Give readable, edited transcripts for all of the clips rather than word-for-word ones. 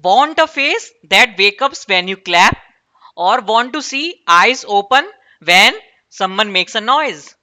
Want a face that wakes up when you clap, or want to see eyes open when someone makes a noise?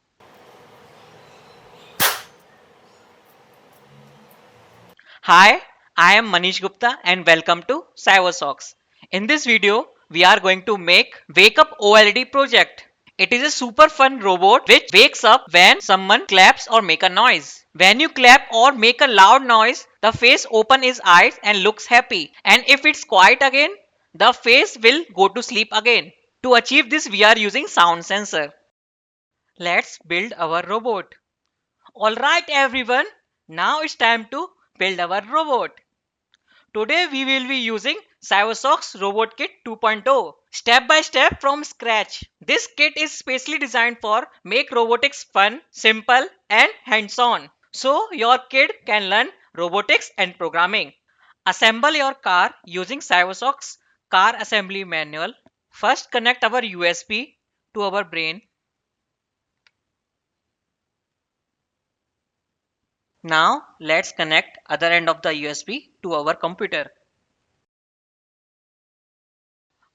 Hi, I am Manish Gupta and welcome to CyberSocks. In this video, we are going to make Wake Up OLED project. It is a super fun robot which wakes up when someone claps or make a noise. When you clap or make a loud noise, the face open its eyes and looks happy. And if it's quiet again, the face will go to sleep again. To achieve this, we are using sound sensor. Let's build our robot. Alright everyone, now it's time to build our robot. Today we will be using CyberSocks Robot Kit 2.0 step by step from scratch. This kit is specially designed for make robotics fun, simple and hands-on. So your kid can learn robotics and programming. Assemble your car using CyberSocks car assembly manual. First connect our USB to our brain. Now let's connect other end of the USB to our computer.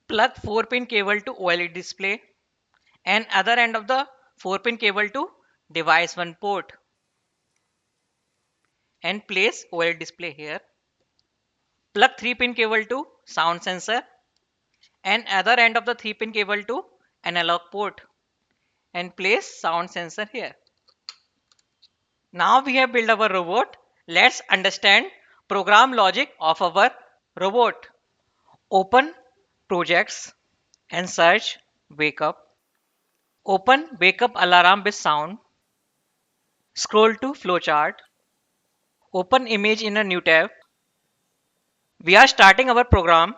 Plug 4-pin cable to OLED display and other end of the 4-pin cable to device 1 port and place OLED display here. Plug 3-pin cable to sound sensor and other end of the 3-pin cable to analog port and place sound sensor here. Now we have built our robot. Let's understand program logic of our robot. Open projects and search wake up. Open wake up alarm with sound. Scroll to flowchart. Open image in a new tab. We are starting our program.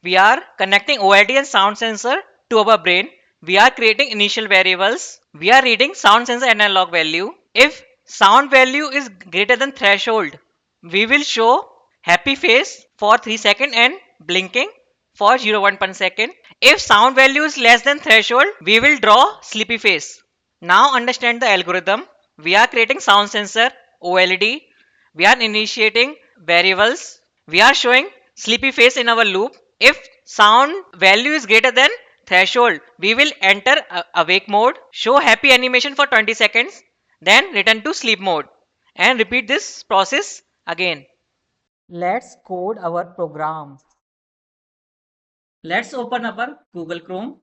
We are connecting OLED and sound sensor to our brain. We are creating initial variables. We are reading sound sensor analog value. If sound value is greater than threshold, we will show happy face for 3 seconds and blinking for 0.1 second. If sound value is less than threshold, we will draw sleepy face. Now understand the algorithm. We are creating sound sensor OLED. We are initiating variables. We are showing sleepy face in our loop. If sound value is greater than threshold, we will enter awake mode, show happy animation for 20 seconds, then return to sleep mode and repeat this process again. Let's code our program. Let's open our Google Chrome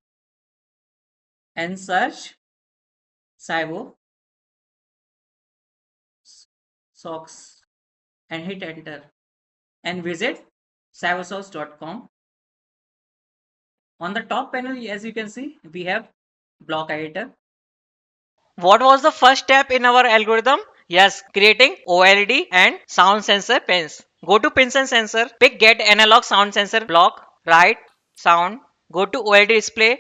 and search Cybo socks and hit enter and visit cybersocks.com. On the top panel, as you can see, we have block editor. What was the first step in our algorithm? Yes, creating OLED and sound sensor pins. Go to pins and sensor, pick get analog sound sensor block, write sound, go to OLED display,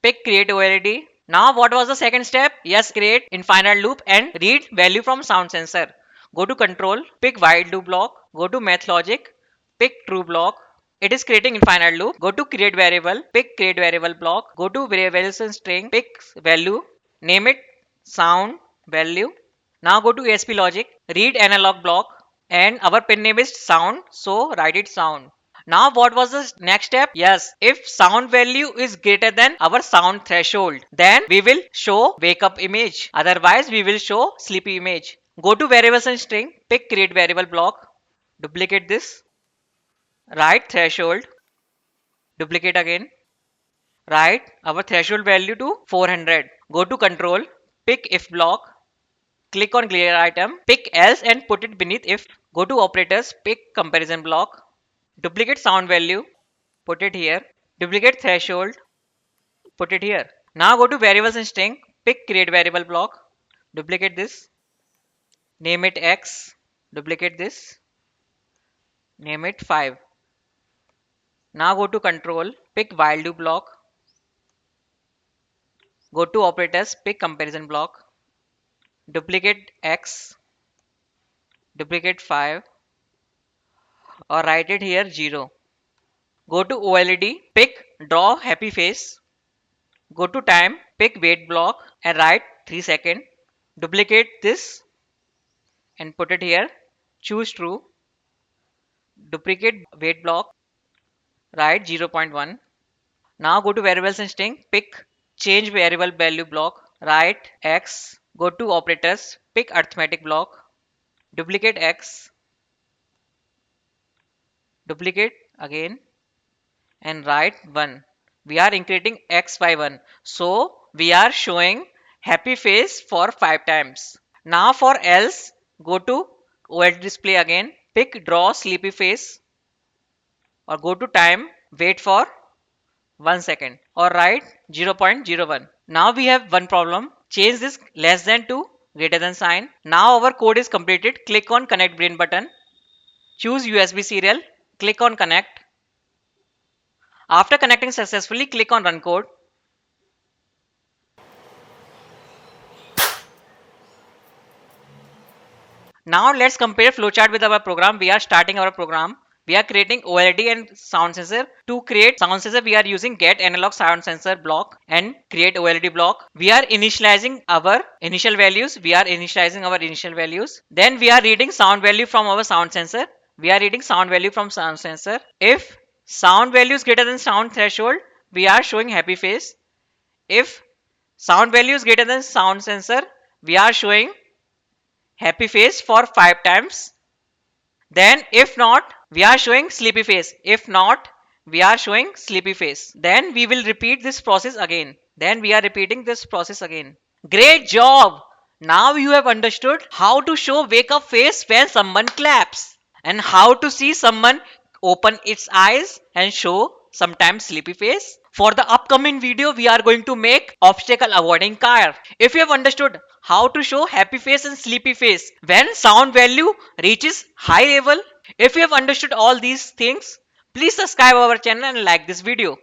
pick create OLED. Now what was the second step? Yes, create infinite loop and read value from sound sensor. Go to control, pick while do block, go to math logic, pick true block. It is creating infinite loop. Go to create variable, pick create variable block, go to variables and string, pick value, name it sound value. Now go to ASP logic, read analog block and our pin name is sound, so write it sound. Now what was the next step? Yes, if sound value is greater than our sound threshold, then we will show wake up image. Otherwise we will show sleepy image. Go to variables and string, pick create variable block, duplicate this, write threshold, duplicate again, write our threshold value to 400. Go to control, pick if block, click on clear item, pick else and put it beneath if. Go to operators, pick comparison block, duplicate sound value, put it here, duplicate threshold, put it here. Now go to variables and string, pick create variable block, duplicate this, name it x, duplicate this, name it 5. Now go to control, pick while do block, go to operators, pick comparison block, duplicate x, duplicate 5 or write it here 0. Go to OLED, pick draw happy face, go to time, pick wait block and write 3 seconds. Duplicate this and put it here, choose true, duplicate wait block, Write 0.1. Now go to variables and string, pick change variable value block, write x, go to operators, pick arithmetic block, duplicate x, duplicate again, and write 1. We are increasing x by 1. So we are showing happy face for 5 times. Now for else, go to OLED display again, pick draw sleepy face or go to time, wait for 1 second or write 0.01. Now we have one problem. Change this less than to greater than sign. Now our code is completed. Click on connect brain button. Choose USB serial. Click on connect. After connecting successfully, click on run code. Now let's compare flowchart with our program. We are starting our program. We are creating OLED and sound sensor. To create sound sensor, we are using get analog sound sensor block and create OLED block. We are initializing our initial values. Then we are reading sound value from our sound sensor. If sound value is greater than sound threshold, we are showing happy face. If sound value is greater than sound sensor, we are showing happy face for 5 times. Then if not, we are showing sleepy face. Then we will repeat this process again. Great job. Now you have understood how to show wake up face when someone claps and how to see someone open its eyes and show sometimes sleepy face. For the upcoming video, we are going to make obstacle avoiding car. If you have understood how to show happy face and sleepy face when sound value reaches high level, if you have understood all these things, please subscribe our channel and like this video.